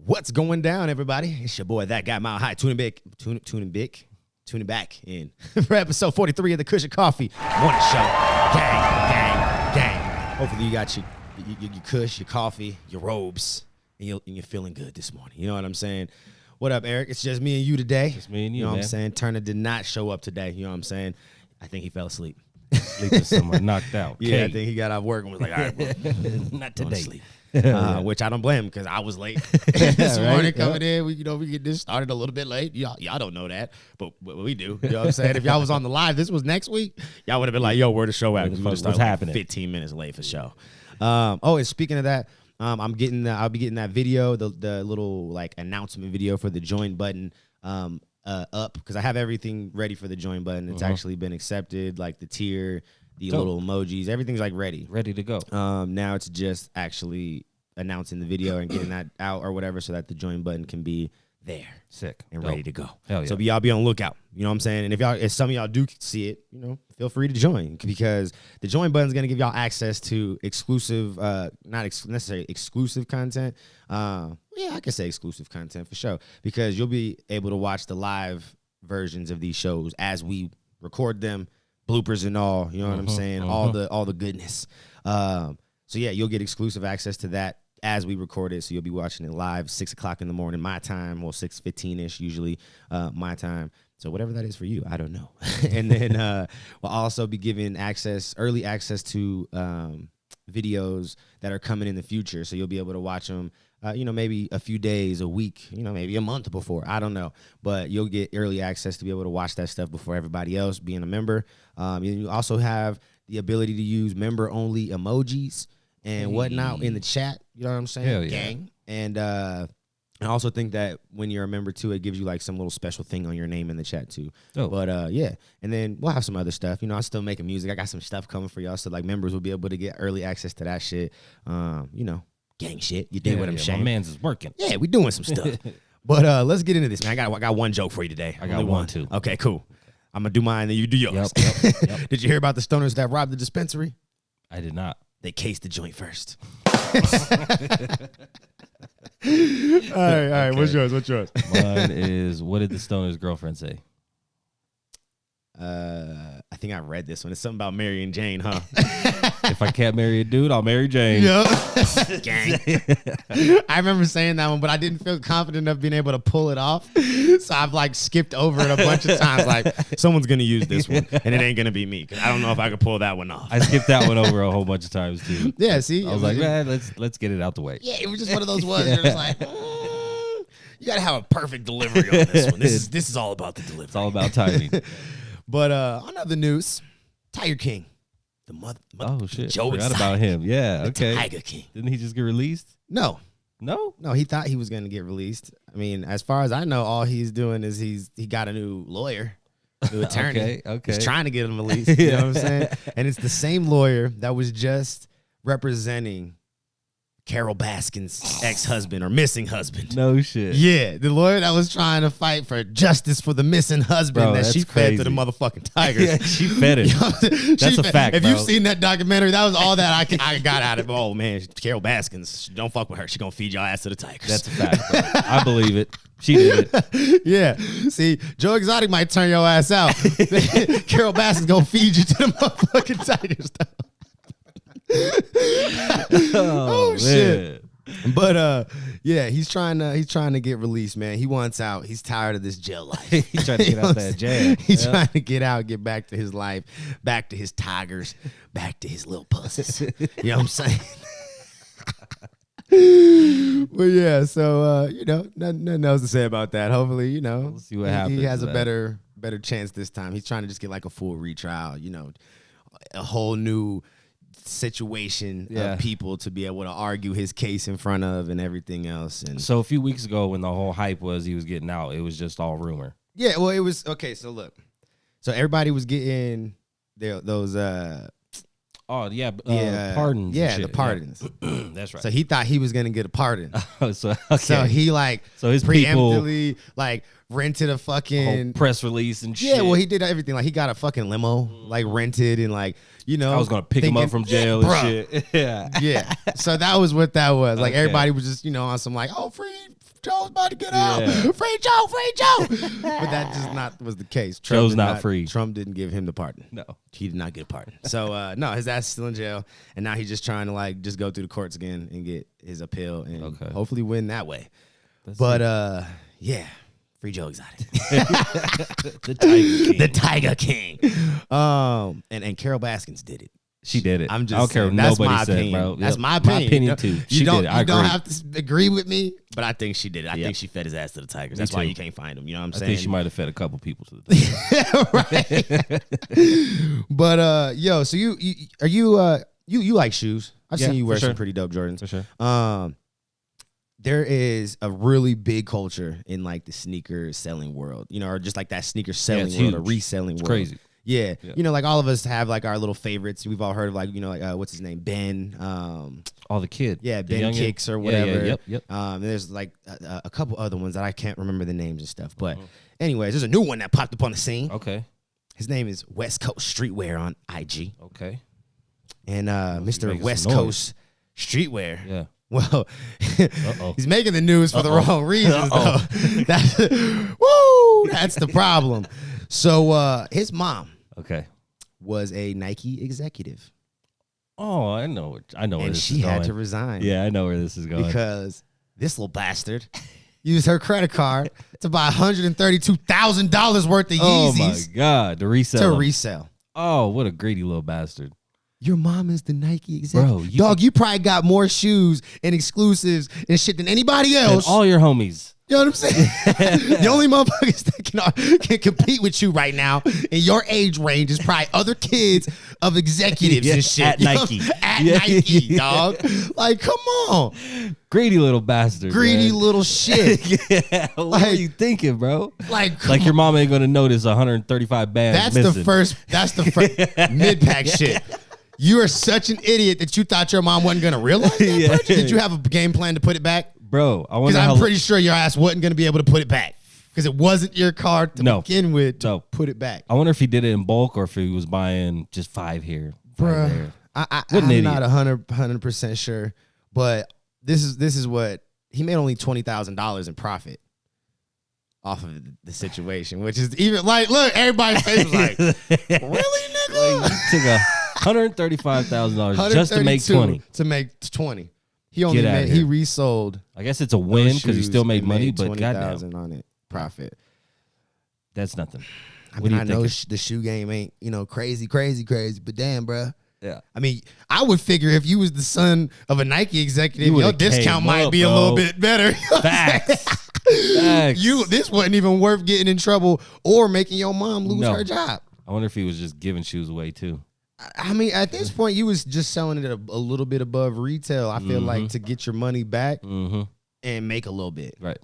What's going down, everybody? It's your boy, that guy, MileHigh, tuning back in for episode 43 of the Kush Coughfee Morning Show. Gang. Hopefully you got your kush, your coffee, your robes, and you're feeling good this morning. You know what I'm saying? What up, Eric? It's just me and you today. Just me and you, know man. What I'm saying? Turner did not show up today. You know what I'm saying? I think he fell asleep. Sleeping somewhere, knocked out. Yeah, I think he got off work and was like, all right, bro, not going to today. sleep. Which I don't blame him because I was late this morning coming in. We get this started a little bit late. Y'all don't know that, but we do. You know what I'm saying? If y'all was on the live, this was next week, y'all would have been like, yo, where the show at? What's happening? 15 minutes late for show. And speaking of that, I'll be getting that video, the little like announcement video for the join button up because I have everything ready for the join button. It's actually been accepted, like the tier, the little emojis, everything's like ready to go. Now it's just actually announcing the video and getting that out or whatever so that the join button can be there. Sick. And Dope. ready to go. Hell yeah. So y'all be on the lookout. You know what I'm saying? And if some of y'all do see it, feel free to join because the join button is going to give y'all access to exclusive, necessarily exclusive content. Yeah, I can say exclusive content for sure because you'll be able to watch the live versions of these shows as we record them, bloopers and all. You know what I'm saying? All the goodness. So yeah, you'll get exclusive access to that as we record it. So you'll be watching it live 6 o'clock in the morning, my time, well 6:15ish usually, my time. So whatever that is for you, I don't know. And then we'll also be giving early access to videos that are coming in the future. So you'll be able to watch them, maybe a few days, a week, maybe a month before. I don't know. But you'll get early access to be able to watch that stuff before everybody else being a member. You also have the ability to use member-only emojis and whatnot in the chat. You know what I'm saying? Hell yeah. Gang. And I also think that when you're a member, too, it gives you, like, some little special thing on your name in the chat, too. Dope. But, yeah. And then we'll have some other stuff. I'm still making music. I got some stuff coming for y'all. So, like, members will be able to get early access to that shit. Gang shit. You dig what I'm saying? My man's is working. Yeah, we doing some stuff. But let's get into this, man. I got one joke for you today. I got one, too. Okay, cool. I'm going to do mine, then you do yours. Yep. Did you hear about the stoners that robbed the dispensary? I did not. They cased the joint first. All right. Okay. What's yours? Mine is, what did the stoner's girlfriend say? I think I read this one. It's something about Mary and Jane, huh? If I can't marry a dude, I'll marry Jane. Yep. Gang. I remember saying that one, but I didn't feel confident enough being able to pull it off. So I've like skipped over it a bunch of times. Like someone's going to use this one and it ain't going to be me. Cause I don't know if I could pull that one off. I skipped that one over a whole bunch of times too. Yeah, see? I was like, man, let's get it out the way. Yeah, it was just one of those ones where it's like, you got to have a perfect delivery on this one. This is all about the delivery. It's all about timing. But on other news, Tiger King. The mother Oh shit! Joe Forgot Exotic. about him. Yeah. The Okay. Tiger King. Didn't he just get released? No, he thought he was going to get released. I mean, as far as I know, all he's doing is he got a new lawyer, new attorney. Okay. He's trying to get him released. You know what I'm saying? And it's the same lawyer that was just representing Carol Baskin's ex-husband or missing husband. No shit. Yeah, the lawyer that was trying to fight for justice for the missing husband that she fed to the motherfucking tigers. Yeah, she fed it. That's a fact, If bro. you've seen that documentary, that was all that I got out of it. Oh, man, Carol Baskins, don't fuck with her. She gonna feed y'all ass to the tigers. That's a fact, bro. I believe it. She did it. Yeah. See, Joe Exotic might turn your ass out. Carol Baskins gonna feed you to the motherfucking tigers, though. Oh shit. But yeah, he's trying to get released, man. He wants out. He's tired of this jail life. He's trying to get out that jail. He's trying to get out, get back to his life, back to his tigers, back to his little pussies. You know what I'm saying? But yeah, so nothing else to say about that. Hopefully, We'll see what happens. He has a man. better chance this time. He's trying to just get like a full retrial, a whole new situation of people to be able to argue his case in front of and everything else. And so a few weeks ago when the whole hype was he was getting out, it was just all rumor. yeah, well, it was okay. So look, everybody was getting those pardons. Yeah, and shit. the pardons. Yeah. That's right. So he thought he was gonna get a pardon. So he so his preemptively people rented a fucking press release and shit. Yeah, well, he did everything. Like he got a fucking limo, rented and I was gonna pick him up from jail and shit. Yeah. Yeah. So that was what that was. Like Okay. everybody was just, on some Joe's about to get out. Free Joe, free Joe. But that just not was the case. Joe's not free. Trump didn't give him the pardon. No. He did not get a pardon. So, no, his ass is still in jail. And now he's just trying to, like, just go through the courts again and get his appeal and hopefully win that way. Yeah. Free Joe Exotic. The Tiger King. The Tiger King. And Carol Baskins did it. She did it. I don't care what nobody said, bro. That's my opinion. My opinion, too. She did it. I agree. You don't have to agree with me, but I think she did it. I think she fed his ass to the Tigers. That's why you can't find him. You know what I'm saying? I think she might have fed a couple people to the Tigers. Right. But, yo, so you like shoes. I've seen you wear some pretty dope Jordans. For sure. There is a really big culture in like the sneaker selling world, you know, or just like that sneaker selling world or reselling world. Crazy. Yeah. You know, like all of us have like our little favorites. We've all heard of like, you know, like what's his name? Ben. Oh, the kid. Yeah, Ben Kicks or whatever. Yep. There's like a couple other ones that I can't remember the names and stuff. But anyways, there's a new one that popped up on the scene. Okay. His name is West Coast Streetwear on IG. Okay. And Mr. West Coast Streetwear. Yeah. Well, he's making the news for the wrong reasons, though. That's the problem. So his mom was a Nike executive. Oh, I know. I know where this is going. And she had to resign. Yeah, I know where this is going. Because this little bastard used her credit card to buy $132,000 worth of Yeezys. Oh, my God. To resell. Oh, what a greedy little bastard. Your mom is the Nike executive. Bro, you probably got more shoes and exclusives and shit than anybody else. And all your homies. You know what I'm saying? The only motherfuckers that can compete with you right now in your age range is probably other kids of executives and shit. At Nike. At Nike, dog. Like, come on. Greedy little bastard. Greedy little shit. What are you thinking, bro? Like your mom ain't going to notice 135 bands That's the first mid-pack shit. You are such an idiot that you thought your mom wasn't going to realize that. Did you have a game plan to put it back? Bro, I wonder Because I'm pretty sure your ass wasn't going to be able to put it back. Because it wasn't your card to begin with to put it back. I wonder if he did it in bulk or if he was buying just 5 here. Bruh, I'm not 100% sure. But this is what, he made only $20,000 in profit off of the situation, which is even like, look, everybody's face was like, really, nigga? Like, you took $135,000 just to make 20. To make 20. He resold. I guess it's a win because he still made money, but goddamn on it profit. That's nothing. I mean, I know the shoe game ain't crazy, but damn, bro. Yeah. I mean, I would figure if you was the son of a Nike executive, your discount might be a little bit better. Facts. This wasn't even worth getting in trouble or making your mom lose her job. I wonder if he was just giving shoes away too. I mean, at this point, you was just selling it a little bit above retail. I feel like to get your money back and make a little bit. Right.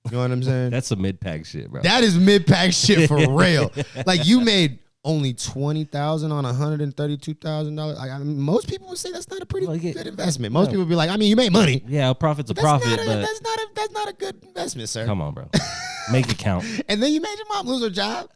You know what I'm saying? That's some mid-pack shit, bro. That is mid-pack shit for real. Like, you made only $20,000 on $132,000. Like, I mean, most people would say that's not a pretty good investment. Most people would be like, I mean, you made money. Yeah, a profit's a profit, but that's not a good investment, sir. Come on, bro. Make it count. And then you made your mom lose her job.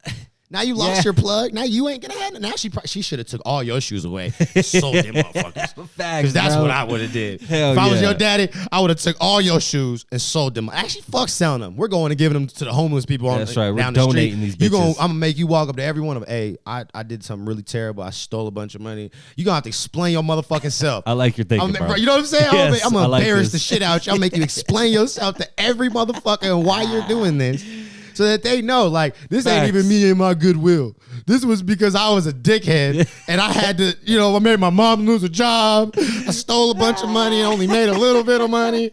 Now you lost your plug. Now you ain't gonna have it. Now she should have took all your shoes away, sold them motherfuckers. Because that's what I would have did. If I was your daddy, I would have took all your shoes and sold them. Actually, fuck selling them. We're going to give them to the homeless people. That's right. We're donating these bitches. I'm gonna make you walk up to every one of them. Hey, I did something really terrible. I stole a bunch of money. You gonna have to explain your motherfucking self. I like your thinking, bro. You know what I'm saying? Yes, I'm gonna embarrass the shit out you. I'll make you explain yourself to every motherfucker and why you're doing this. So that they know, like, this ain't even me and my goodwill. This was because I was a dickhead and I had to, I made my mom lose a job. I stole a bunch of money and only made a little bit of money.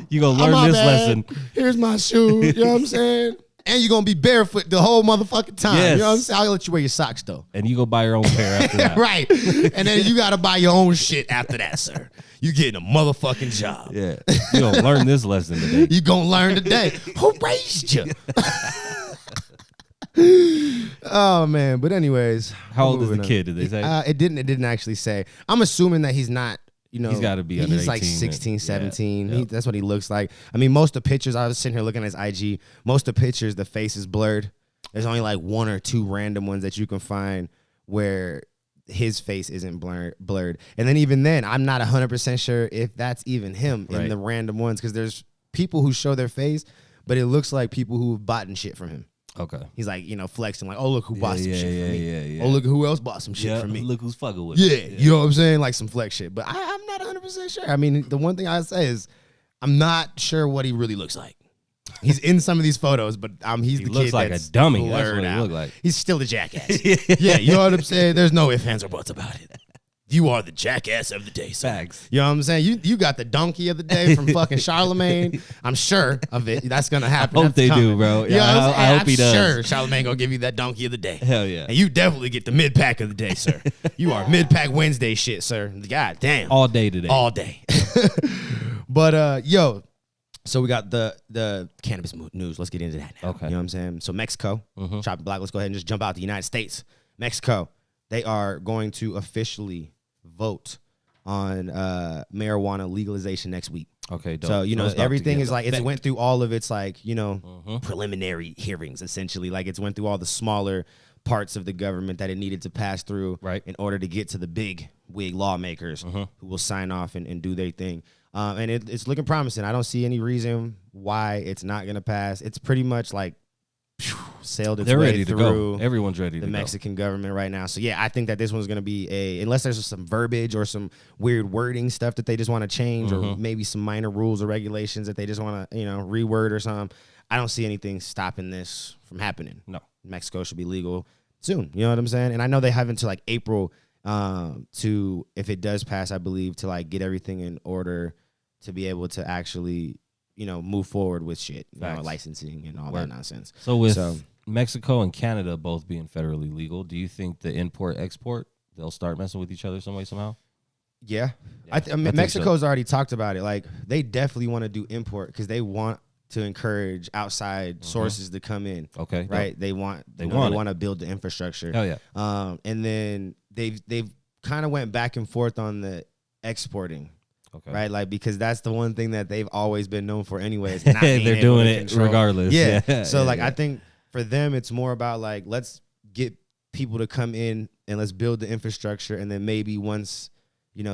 You gonna learn this lesson. Here's my shoe. You know what I'm saying? And you're gonna be barefoot the whole motherfucking time. Yes. You know what I'm saying? I'll let you wear your socks though. And you go buy your own pair after that. Right. And then you gotta buy your own shit after that, sir. You getting a motherfucking job. Yeah. You gonna learn this lesson today. You gonna learn today. Who raised you? Oh man. But anyways. How old is the kid, did they say? It didn't actually say. I'm assuming that he's not, he's got to be under 18. He's like 16, 17. Yeah. That's what he looks like. I mean, most of the pictures, I was sitting here looking at his IG, most of the pictures, the face is blurred. There's only like one or two random ones that you can find where his face isn't blurred. And then even then, I'm not 100% sure if that's even him in the random ones because there's people who show their face, but it looks like people who've bought shit from him. Okay. He's like, flexing like, oh, look who bought some shit from me. Yeah. Oh, look who else bought some shit from me. Look who's fucking with me. You know what I'm saying? Like some flex shit. But I'm not 100% sure. I mean, the one thing I say is I'm not sure what he really looks like. He's in some of these photos, but he's the kid looks like that's a dummy. That's blurred what he out. look like. He's still the jackass. Yeah, you know what I'm saying? There's no ifs, ands, or buts about it. You are the jackass of the day, sir. Facts. You know what I'm saying? You got the donkey of the day from fucking Charlemagne. I'm sure of it. That's gonna happen. I hope they do, bro. Yeah, I hope he does. I'm sure Charlemagne gonna give you that donkey of the day. Hell yeah. And you definitely get the mid pack of the day, sir. You are mid-pack Wednesday shit, sir. God damn. All day today. All day. But yo, so we got the cannabis news. Let's get into that now. Okay. You know what I'm saying? So Mexico, chopping block. Let's go ahead and just jump out the United States. Mexico, they are going to officially vote on marijuana legalization next week. Okay, dope. So, everything is like, it went through all of its like, preliminary hearings, essentially. Like it's went through all the smaller parts of the government that it needed to pass through in order to get to the big wig lawmakers who will sign off and do their thing. And it's looking promising. I don't see any reason why it's not going to pass. It's pretty much like sailed its They're way ready to through. go. Everyone's ready to the go. Mexican government right now. So yeah, I think that this one's going to be unless there's some verbiage or some weird wording stuff that they just want to change, or maybe some minor rules or regulations that they just want to reword or something. I don't see anything stopping this from happening. No, Mexico should be legal soon. You know what I'm saying? And I know they have until like April to, if it does pass, I believe, to like get everything in order to be able to actually move forward with shit, licensing and all that nonsense. So with Mexico and Canada both being federally legal, do you think the import-export, they'll start messing with each other some way, somehow? Yeah. Mexico's already talked about it. Like, they definitely want to do import because they want to encourage outside sources to come in. Okay. Right? They want to build the infrastructure. Hell yeah. And then they've kind of went back and forth on the exporting. Okay. Right, like, because that's the one thing that they've always been known for, anyways. Not they're doing it regardless. Yeah. So I think for them, it's more about like, let's get people to come in and let's build the infrastructure, and then maybe once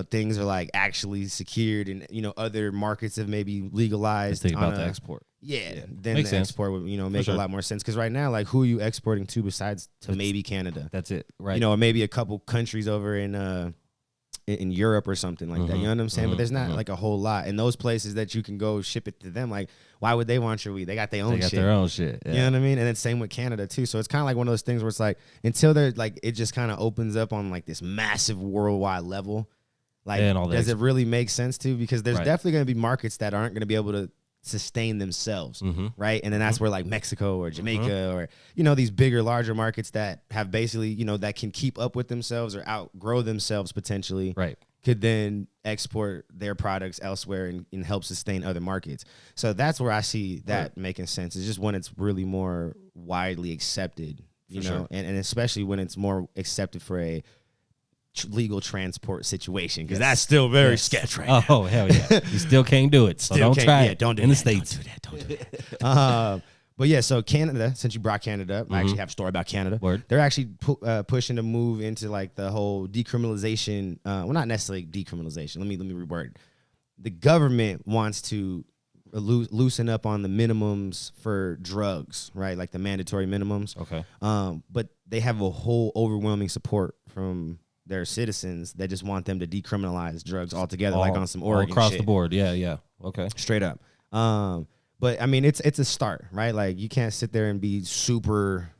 things are like actually secured and other markets have maybe legalized. Think about the export. Yeah, then the export would make a lot more sense, because right now, like, who are you exporting to besides maybe Canada? That's it, right? Or maybe a couple countries over in Europe or something like that. You know what I'm saying? But there's not like a whole lot. And those places that you can go ship it to them, like, why would they want your weed? They got their own shit. They got their own shit. Yeah. You know what I mean? And then same with Canada too. So it's kind of like one of those things where it's like, until they're like, it just kind of opens up on like this massive worldwide level. Like, does it really make sense to? Because there's definitely going to be markets that aren't going to be able to sustain themselves, right? And then that's where like Mexico or Jamaica or these bigger, larger markets that have basically that can keep up with themselves or outgrow themselves potentially, right, could then export their products elsewhere and help sustain other markets. So that's where I see that making sense. It's just when it's really more widely accepted, and especially when it's more accepted for a legal transport situation, because that's still very sketch right now. Oh, hell yeah. You still can't do it. So don't try it. Don't do in that. The States. Don't do that. But yeah, so Canada, since you brought Canada up, I actually have a story about Canada. Word. They're actually pushing to move into like the whole decriminalization. Well, not necessarily decriminalization. Let me reword. The government wants to loosen up on the minimums for drugs, right? Like the mandatory minimums. Okay. But they have a whole overwhelming support from their citizens that just want them to decriminalize drugs altogether, like on some Oregon across shit. the board. Yeah. Okay. Straight up. But I mean, it's a start, right? Like, you can't sit there and be super,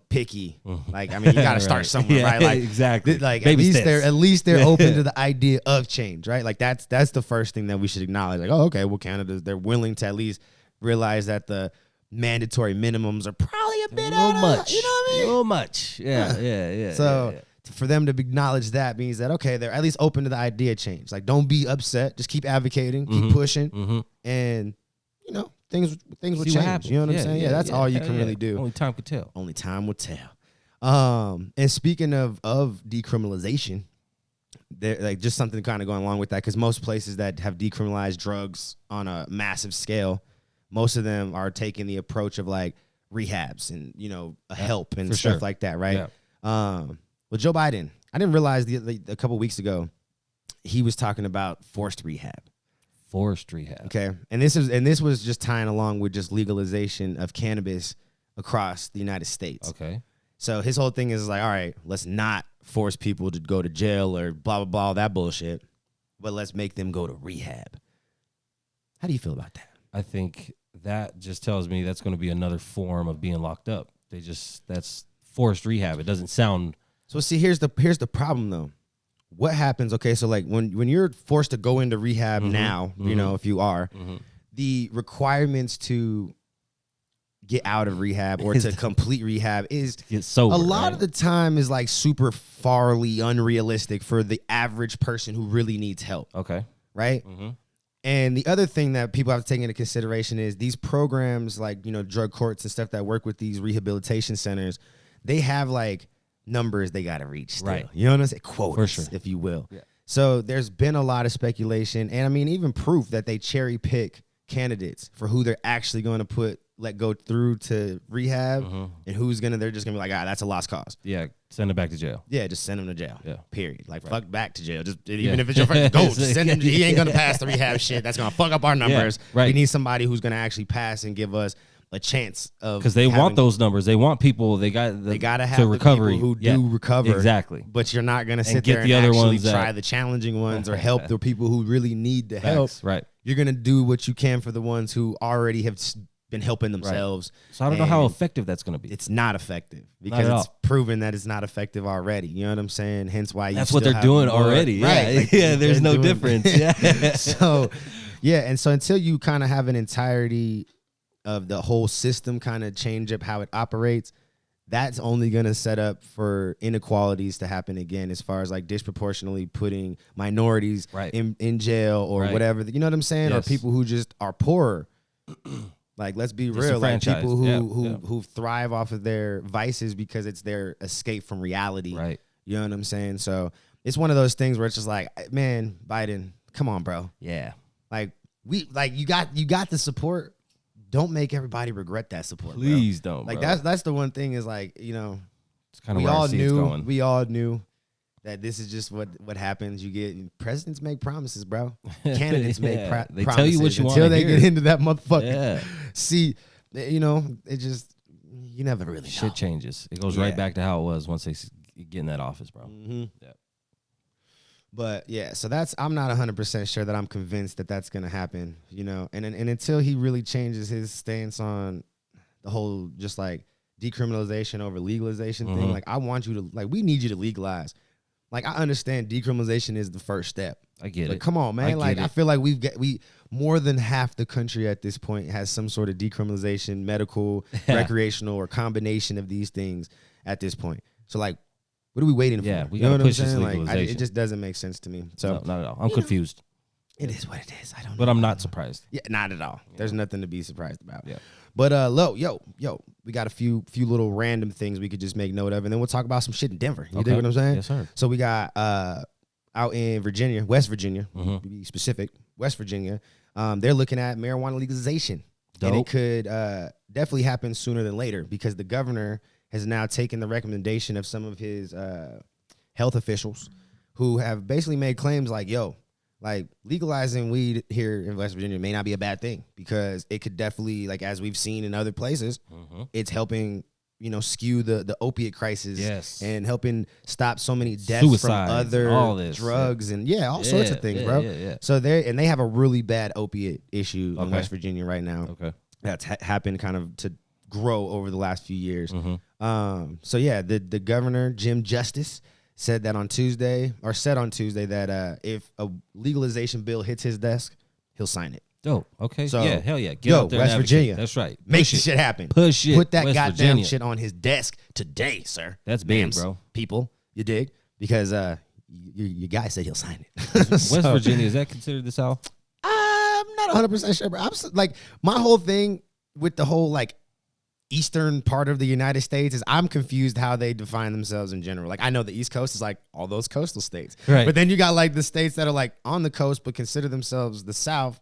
picky. Like, I mean, you got to start somewhere, right? Like, exactly. Like, Baby at least they're open to the idea of change, right? Like, that's the first thing that we should acknowledge. Like, oh, okay, well, they're willing to at least realize that the mandatory minimums are probably a bit out much. You know what I mean? A little much. Yeah. So for them to acknowledge that means that, okay, they're at least open to the idea of change. Like, don't be upset. Just keep advocating, keep pushing, and things will change. You know what I'm saying? Yeah, that's all you can really do. Only time could tell. Only time will tell. And speaking of decriminalization, there, like, just something kind of going along with that, because most places that have decriminalized drugs on a massive scale, most of them are taking the approach of like rehabs and help and stuff like that, right? Yeah. Well, Joe Biden, I didn't realize a couple weeks ago he was talking about forced rehab. Forced rehab. Okay, and this was just tying along with just legalization of cannabis across the United States. Okay. So his whole thing is like, all right, let's not force people to go to jail or blah blah blah that bullshit, but let's make them go to rehab. How do you feel about that? I think that just tells me that's going to be another form of being locked up. That's forced rehab. It doesn't sound. So see, here's the problem though. What happens? Okay, so like when you're forced to go into rehab now, you know, if you are, the requirements to get out of rehab or to complete rehab is Get sober, a lot right? of the time is like super farly unrealistic for the average person who really needs help. Okay. Right. And the other thing that people have to take into consideration is these programs like, you know, drug courts and stuff that work with these rehabilitation centers, they have like numbers they got to reach still. Right. You know what I'm saying? Quotas, For sure. if you will. Yeah. So there's been a lot of speculation and I mean, even proof that they cherry pick candidates for who they're actually going to let go through to rehab and they're just gonna be like, that's a lost cause. Yeah. Send it back to jail. Yeah, just send him to jail. Yeah. Period. Like fuck back to jail. Just even if it's your first go, just send him. He ain't gonna pass the rehab shit. That's gonna fuck up our numbers. right. We need somebody who's gonna actually pass and give us a chance of Because they want those numbers. They want people. They gotta have to the recovery people who do recover. Exactly. But you're not gonna sit get there the and other actually ones try that- the challenging ones or help the people who really need the help. Facts, right. You're gonna do what you can for the ones who already have been helping themselves. So I don't know how and effective that's going to be. It's not effective because at it's all. proven that it's not effective already. You know what I'm saying? Hence why That's you what still they're have doing more- already. Yeah. Right. Like, Yeah. There's they're no doing- difference. Yeah. So, yeah. And so until you kind of have an entirety of the whole system kind of change up how it operates, that's only going to set up for inequalities to happen again, as far as like disproportionately putting minorities Right. in jail or Right. whatever. You know what I'm saying? Yes. Or people who just are poorer. Like, let's be real. Like people who thrive off of their vices because it's their escape from reality. Right. You know what I'm saying? So it's one of those things where it's just like, man, Biden, come on, bro. Yeah. Like you got the support. Don't make everybody regret that support. Please bro. don't. Like bro. that's the one thing is like, you know, It's kind of where I see it's going. we all knew that this is just what happens. You get presidents make promises, bro. Candidates make Yeah. promises. They tell you what you until wanna they hear. get into that motherfucker. Yeah. See, you know, it just you never really know. Shit changes. It goes Yeah. right back to how it was once they get in that office, bro. Mm-hmm. Yeah. But yeah, so I'm not 100% sure that I'm convinced that that's gonna happen. You know, and until he really changes his stance on the whole just like decriminalization over legalization thing, like I want you to we need you to legalize. Like I understand decriminalization is the first step. I get But it. come on, man. get I it. feel like we more than half the country at this point has some sort of decriminalization, medical, recreational, or combination of these things at this point. So like, what are we waiting Yeah, for? we You know gotta what I'm push this saying? Like, legalization. it just doesn't make sense to me. So No, not at all. I'm confused, it is what it is. I don't know. but I'm not surprised. Yeah, not at all. There's nothing to be surprised about. Yeah. But we got a few little random things we could just make note of, and then we'll talk about some shit in Denver. You dig what I'm saying? Yes, sir. So we got out in Virginia, West Virginia, Mm-hmm. to be specific, West Virginia. They're looking at marijuana legalization, and it Dope. could definitely happen sooner than later because the governor has now taken the recommendation of some of his health officials who have basically made claims like, like legalizing weed here in West Virginia may not be a bad thing because it could definitely, like as we've seen in other places, it's helping, skew the opiate crisis Yes. and helping stop so many deaths Suicides, from other all this, drugs and all sorts of things, bro. Yeah. So they have a really bad opiate issue in Okay. West Virginia right now. Okay. That's happened kind of to grow over the last few years. Mm-hmm. So yeah, the governor, Jim Justice, said on Tuesday that if a legalization bill hits his desk, he'll sign it. Dope. Okay. So, yeah. Hell yeah. Get out there and West advocate. Virginia. That's right. Make Push this it. shit happen. Push it. Put that West goddamn Virginia. shit on his desk today, sir. That's big, Ma'ams, bro. People, you dig? Because your guy said he'll sign it. West Virginia, is that considered the South? I'm not 100% sure, bro. My whole thing with the whole eastern part of the United States is I'm confused how they define themselves in general. Like I know the East Coast is like all those coastal states, Right. But then you got the states that are on the coast but consider themselves the South.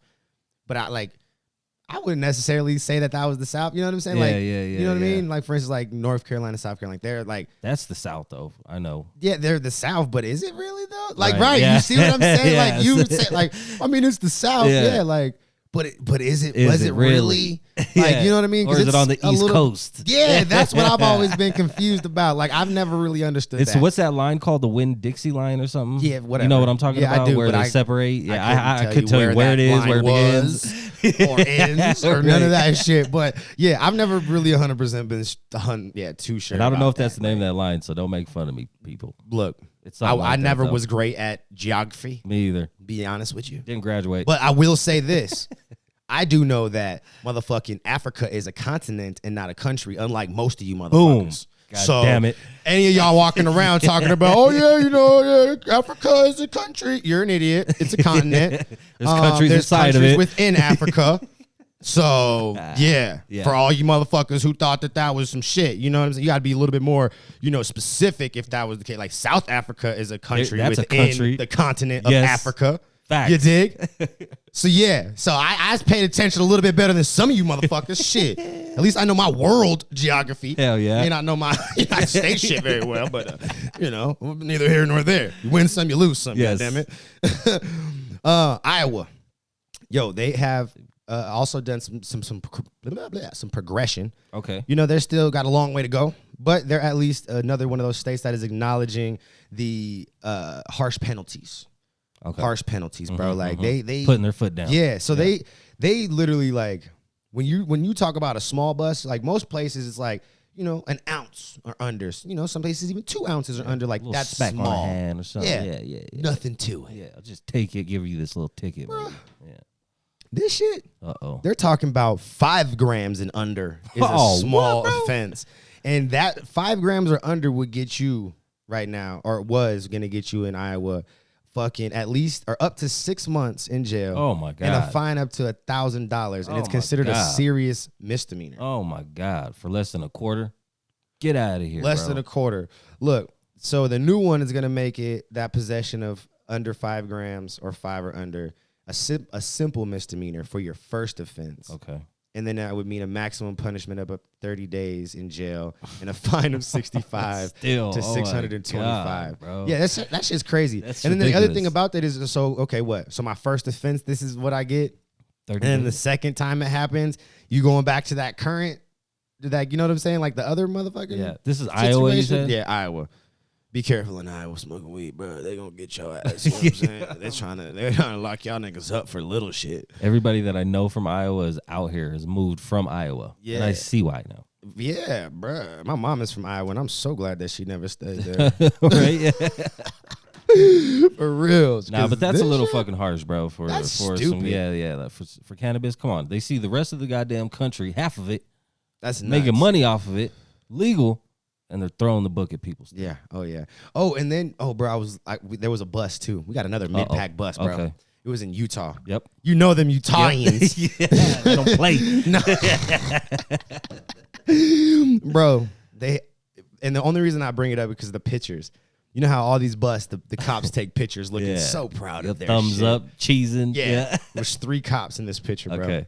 But I I wouldn't necessarily say that was the South. You know what I'm saying? Yeah, like, yeah. You know what I mean? Like, for instance, like North Carolina, South Carolina, they're like, that's the South, though. I know. Yeah, they're the South, but is it really though? Like, Yeah. You see what I'm saying? Yes. Like, you would say, like, I mean, it's the South, Yeah. like, but was it really? really? Like, Yeah. you know what I mean? Or is it on the East Coast? Yeah, that's what I've always been confused about. Like, I've never really understood It's that. what's that line called? The Winn-Dixie line or something? Yeah, whatever. You know what I'm talking Yeah, I about? do, Where but they separate? Yeah, I could tell you where it that is, line where it begins. was, or ends, or none of that shit. But yeah, I've never really 100% been too sure. And I don't know about if that's the name of that line, so don't make fun of me, people. Look, It's I never was great at geography. Me either. Be honest with you. Didn't graduate. But I will say this. I do know that motherfucking Africa is a continent and not a country, unlike most of you motherfuckers. Boom. God so damn it. Any of y'all walking around talking about, oh yeah, you know, yeah, Africa is a country. You're an idiot. It's a continent. There's countries inside of it. within Africa. So yeah, for all you motherfuckers who thought that was some shit, you know what I'm saying? You got to be a little bit more, specific if that was the case. Like South Africa is a country That's a within country. the continent of Yes. Africa. Facts. You dig? So yeah, so I paid attention a little bit better than some of you motherfuckers. Shit, at least I know my world geography. Hell yeah. May not know my United States shit very well, but neither here nor there. You win some, you lose some. Yes. Goddammit. Iowa, yo, they have also done some progression. Okay. They're still got a long way to go, but they're at least another one of those states that is acknowledging the harsh penalties. Okay. Harsh penalties, bro. Like they putting their foot down. Yeah, so they literally, like, when you talk about a small bus, like most places it's like, an ounce or under. Some places even 2 ounces or under. Like, that's smack small. on the hand or something. Yeah. Nothing to it. Yeah, I'll just take it, give you this little ticket. Maybe. Yeah. This shit. Uh-oh. They're talking about 5 grams and under is a small offense, and that 5 grams or under would get you right now, or was gonna get you in Iowa, fucking at least or up to 6 months in jail. Oh my God. And a fine up to $1,000, and it's considered a serious misdemeanor. Oh my God. For less than a quarter? Get out of here. Less than a quarter. Look, so the new one is gonna make it that possession of under 5 grams or 5 or under a simple misdemeanor for your first offense. Okay. And then that would mean a maximum punishment of 30 days in jail and a fine of 65 Still, to 625. bro. Yeah, that shit's crazy. That's and then the ridiculous. other thing about that is, so okay, what? So my first offense, this is what I get. 30 And then the days. second time it happens, you going back to that current, you know what I'm saying? Like the other motherfucker. Yeah. This is Iowa, you said? Yeah, Iowa. Be careful in Iowa smoking weed, bro. They gonna get your ass. You know what I'm saying? They're trying to lock y'all niggas up for little shit. Everybody that I know from Iowa is out here, has moved from Iowa. Yeah. And I see why now. Yeah, bro. My mom is from Iowa, and I'm so glad that she never stayed there. Right? For real. Nah, but that's a little shit, fucking harsh, bro. For That's some stupid. like for cannabis. Come on. They see the rest of the goddamn country, half of it, That's nuts. making money off of it, legal, and they're throwing the book at people. Yeah. Oh yeah. Oh, and then bro, there was a bus too. We got another mid-pack bus, bro. Okay. It was in Utah. Yep. You know them Utahns. Yeah, they don't play. Bro, and the only reason I bring it up is because of the pictures. You know how all these bus, the cops take pictures looking so proud of their thumbs shit. up, cheesing. Yeah. There's 3 cops in this picture, bro. Okay.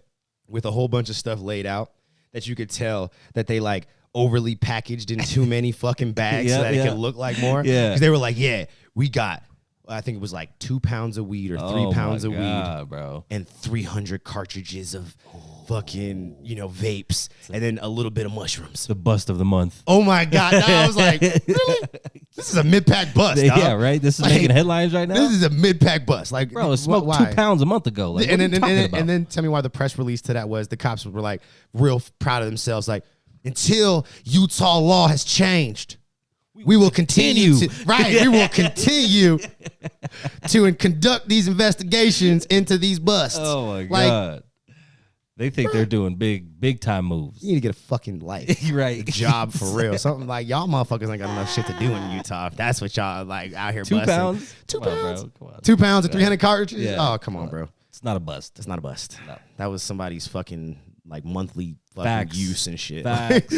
With a whole bunch of stuff laid out that you could tell that they like overly packaged in too many fucking bags so that it could look like more. Yeah. Because they were like, yeah, we got, I think it was like 2 pounds of weed or 3 pounds of weed, bro. and 300 cartridges of fucking, vapes, and then a little bit of mushrooms. The bust of the month. Oh my God. I was like, really? This is a mid-pack bus, dog. Yeah, right? This is making headlines right now? This is a mid-pack bus. Like, Bro, it smoked why? 2 pounds a month ago. Like, what are you talking about? And then tell me why the press release to that was the cops were like real proud of themselves. Like, until Utah law has changed, we will continue to, we will continue to conduct these investigations into these busts. Oh my Like, God. They think they're doing big time moves. you need to get a fucking life. Right. Job for real. Something like y'all motherfuckers ain't got enough shit to do in Utah. If that's what y'all like out here 2 busting. pounds? 2 Come on, pounds? bro. Come on. 2 pounds and 300 cartridges? Yeah. Oh, come on, bro. It's not a bust. That's not a bust. No. That was somebody's fucking like monthly fucking Facts. use and shit. Facts.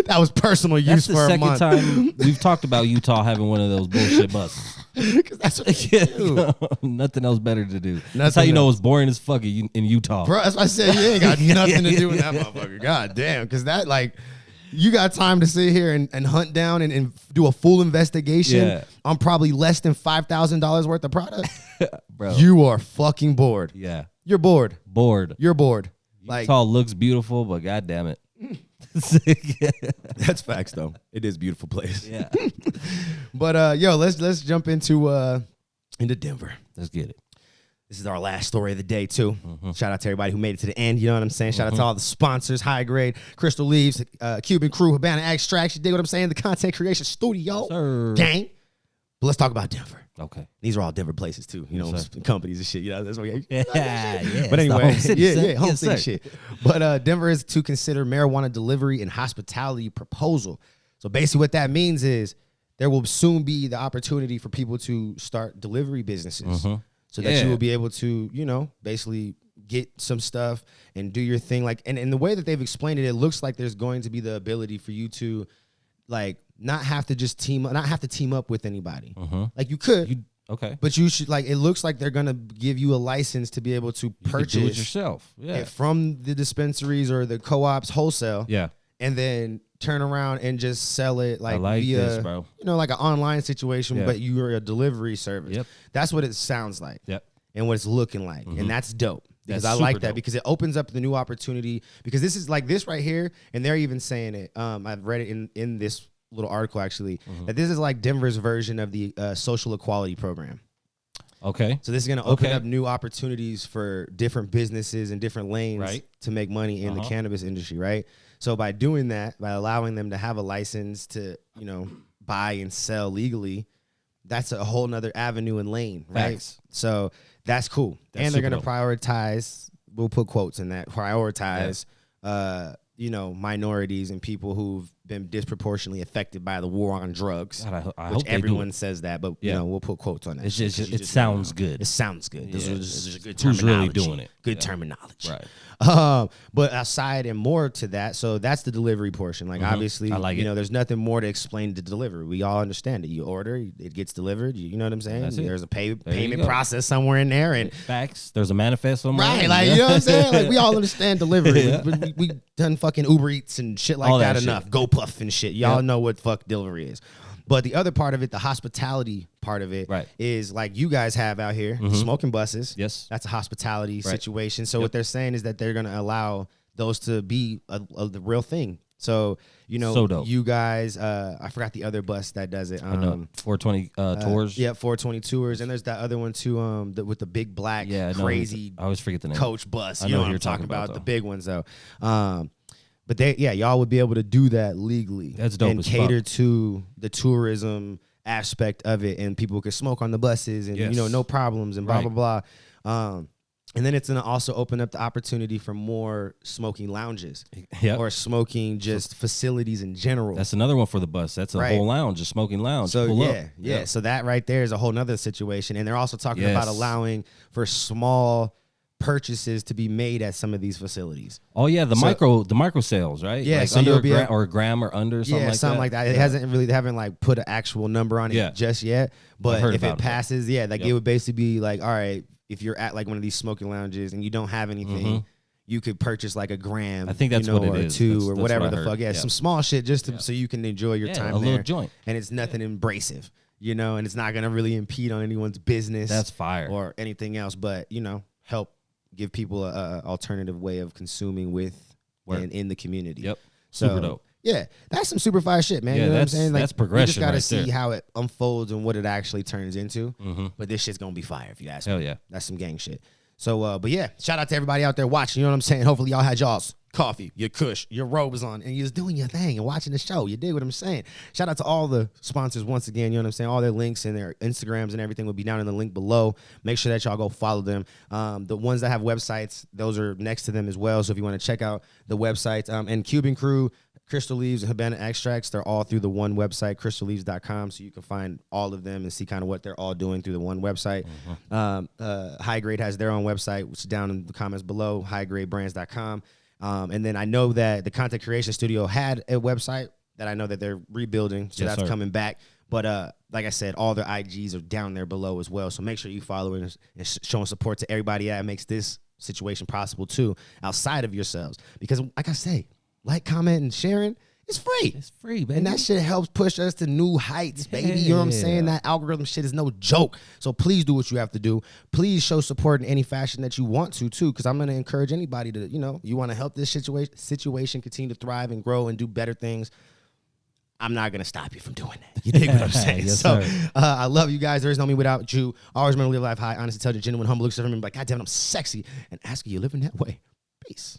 That was personal That's use the for a second month. time we've talked about Utah having one of those bullshit buses. Because that's what they do. Nothing else better to do. That's Nothing how you know else. it's boring as fuck in Utah. Bro, that's why I said you ain't got nothing to do with that motherfucker. God damn. Because that, like, you got time to sit here and hunt down and do a full investigation on probably less than $5,000 worth of product. Bro. You are fucking bored. Yeah. You're bored. Bored. You're bored. Like, Utah looks beautiful, but god damn it. that's facts though. It is a beautiful place. Yeah. But yo, let's jump into Denver. Let's get it. This is our last story of the day too. Shout out to everybody who made it to the end. You know what I'm saying? Shout out to all the sponsors: High Grade, Crystal Leaves, Cuban Crew, Habana Extracts. You dig what I'm saying? The Content Creation Studio, Sir. gang. But let's talk about Denver. Okay. These are all Denver places too. You know, Yes, companies and shit. You know, that's what. Yeah. But anyway, home city, yeah, home yes, city sir. shit. But Denver is to consider marijuana delivery and hospitality proposal. So basically, what that means is there will soon be the opportunity for people to start delivery businesses, so that you will be able to, you know, basically get some stuff and do your thing. Like, and the way that they've explained it, it looks like there's going to be the ability for you to, like, not have to team up with anybody. Like you could. Okay. But you should, like, it looks like they're going to give you a license to be able to purchase do it yourself. Yeah. it from the dispensaries or the co-ops wholesale. Yeah. And then turn around and just sell it like, I like via, this, bro. you know, like an online situation, Yeah. but you're a delivery service. Yep. That's what it sounds like. Yep. And what it's looking like. And that's dope. Because That's I like super that dope. because it opens up the new opportunity. Because this is like this right here, and they're even saying it. I've read it in this little article actually, that this is like Denver's version of the social equality program. Okay. So this is going to open up new opportunities for different businesses and different lanes to make money in the cannabis industry, right? So by doing that, by allowing them to have a license to, you know, buy and sell legally, that's a whole nother avenue and lane, right? Facts. So that's cool. That's and they're super going to prioritize, we'll put quotes in that, prioritize, you know, minorities and people who've been disproportionately affected by the war on drugs. God, I which hope they do everyone it. says that, but you know, we'll put quotes on that. It's shit, just 'cause you it just sounds never know. good. It sounds good. This Yeah. is a good Who's terminology. really doing it? Good terminology. Right. But aside and more to that, so that's the delivery portion. Like obviously, I like you it. know, there's nothing more to explain the delivery. We all understand it. You order, it gets delivered. You know what I'm saying? That's it. There's a you payment go. process somewhere in there, and Facts. There's a manifest somewhere. right, like you know what I'm saying? Like we all understand delivery. We done fucking Uber Eats and shit like All that that shit. enough. Go Puff and shit. Y'all know what fuck delivery is. But the other part of it, the hospitality part of it, is like you guys have out here, smoking buses. Yes. That's a hospitality situation. So what they're saying is that they're going to allow those to be the real thing. So, you know, So dope. you guys, I forgot the other bus that does it. 420 tours. Yeah, 420 tours. And there's that other one too, with the big black, crazy I always forget the name. coach bus. I You know know what what you're I'm talking talking about, about, the though. big ones though. But y'all would be able to do that legally. That's dope and as cater fuck. to the tourism aspect of it, and people could smoke on the buses, and you know, no problems, and blah blah blah. And then it's gonna also open up the opportunity for more smoking lounges, or smoking just facilities in general. That's another one for the bus. That's a whole lounge, a smoking lounge. So Pull up. yeah. So that right there is a whole nother situation, and they're also talking about allowing for small purchases to be made at some of these facilities. Oh yeah, the micro sales, right? Yeah, like so under you'll a be or a gram or under something like something that. like that. It hasn't really, they haven't like put an actual number on it just yet. But heard if about it passes, like it would basically be like, all right, if you're at like one of these smoking lounges and you don't have anything, you could purchase like a gram. I think that's you know, what it or is. two, That's or whatever what I the heard. fuck. Yeah, Yeah. some small shit just to, so you can enjoy your time a there. little joint. And it's nothing abrasive, you know, and it's not gonna really impede on anyone's business. That's fire. Or anything else, but you know, help give people a alternative way of consuming with and in the community. Yep. So, Super dope. Yeah, that's some super fire shit, man. Yeah, you know what I'm that's- saying? Like, that's progression You just gotta right see there. how it unfolds and what it actually turns into. But this shit's gonna be fire if you ask Hell me. yeah. That's some gang shit. So, but yeah, shout out to everybody out there watching. You know what I'm saying? Hopefully y'all had y'all's coffee, your Kush, your robes on, and you're just doing your thing and watching the show. You dig what I'm saying? Shout out to all the sponsors once again. You know what I'm saying? All their links and their Instagrams and everything will be down in the link below. Make sure that y'all go follow them. The ones that have websites, those are next to them as well. So if you want to check out the websites, and Cuban Crew, Crystal Leaves, and Habana Extracts, they're all through the one website, crystalleaves.com. So you can find all of them and see kind of what they're all doing through the one website. High Grade has their own website, which is down in the comments below, highgradebrands.com. And then I know that the Content Creation Studio had a website that I know that they're rebuilding. So Yes, that's sir. coming back. But like I said, all their IGs are down there below as well. So make sure you follow and showing support to everybody that makes this situation possible too, outside of yourselves. Because like I say, like, comment, and sharing, it's free. It's free, baby. And that shit helps push us to new heights, baby. You know what I'm saying? That algorithm shit is no joke. So please do what you have to do. Please show support in any fashion that you want to, too, because I'm going to encourage anybody to, you want to help this situation continue to thrive and grow and do better things. I'm not going to stop you from doing that. You dig what I'm saying? Yes, so sir. I love you guys. There is no me without you. Always remember to live life high, honest, intelligent, genuine, humble. Look at me like, God damn it, I'm sexy. And ask you living that way. Peace.